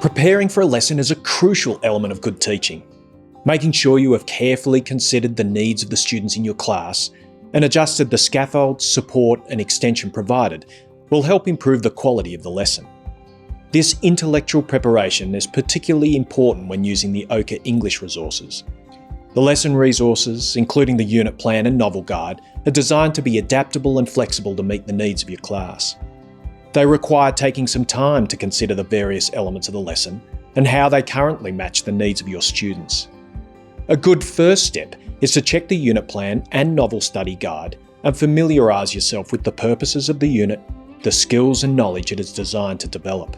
Preparing for a lesson is a crucial element of good teaching. Making sure you have carefully considered the needs of the students in your class and adjusted the scaffold, support and extension provided will help improve the quality of the lesson. This intellectual preparation is particularly important when using the OCHA English resources. The lesson resources, including the unit plan and novel guide, are designed to be adaptable and flexible to meet the needs of your class. They require taking some time to consider the various elements of the lesson and how they currently match the needs of your students. A good first step is to check the unit plan and novel study guide and familiarise yourself with the purposes of the unit, the skills and knowledge it is designed to develop.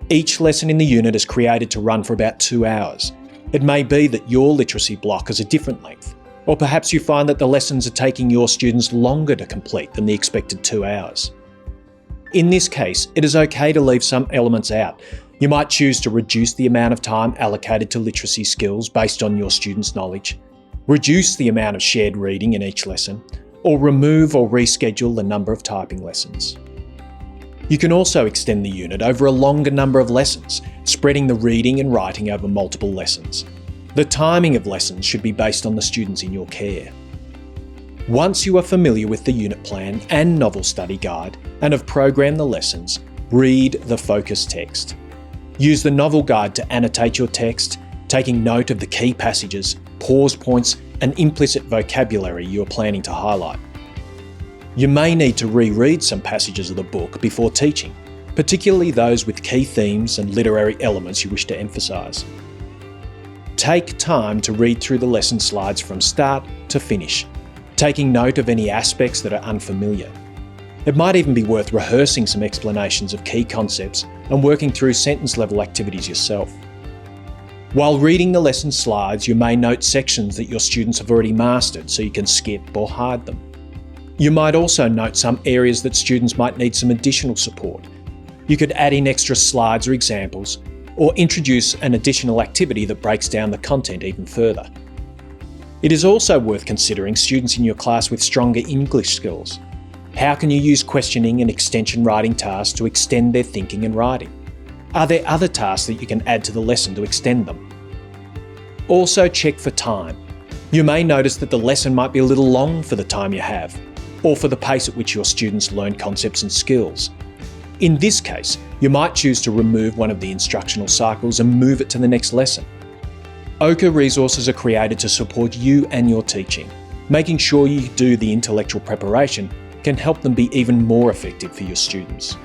Each lesson in the unit is created to run for about 2 hours. It may be that your literacy block is a different length, or perhaps you find that the lessons are taking your students longer to complete than the expected 2 hours. In this case, it is okay to leave some elements out. You might choose to reduce the amount of time allocated to literacy skills based on your students' knowledge, reduce the amount of shared reading in each lesson, or remove or reschedule the number of typing lessons. You can also extend the unit over a longer number of lessons, spreading the reading and writing over multiple lessons. The timing of lessons should be based on the students in your care. Once you are familiar with the unit plan and novel study guide and have programmed the lessons, read the focus text. Use the novel guide to annotate your text, taking note of the key passages, pause points and implicit vocabulary you are planning to highlight. You may need to reread some passages of the book before teaching, particularly those with key themes and literary elements you wish to emphasise. Take time to read through the lesson slides from start to finish, taking note of any aspects that are unfamiliar. It might even be worth rehearsing some explanations of key concepts and working through sentence-level activities yourself. While reading the lesson slides, you may note sections that your students have already mastered so you can skip or hide them. You might also note some areas that students might need some additional support. You could add in extra slides or examples, or introduce an additional activity that breaks down the content even further. It is also worth considering students in your class with stronger English skills. How can you use questioning and extension writing tasks to extend their thinking and writing? Are there other tasks that you can add to the lesson to extend them? Also check for time. You may notice that the lesson might be a little long for the time you have, or for the pace at which your students learn concepts and skills. In this case, you might choose to remove one of the instructional cycles and move it to the next lesson. OCHA resources are created to support you and your teaching. Making sure you do the intellectual preparation can help them be even more effective for your students.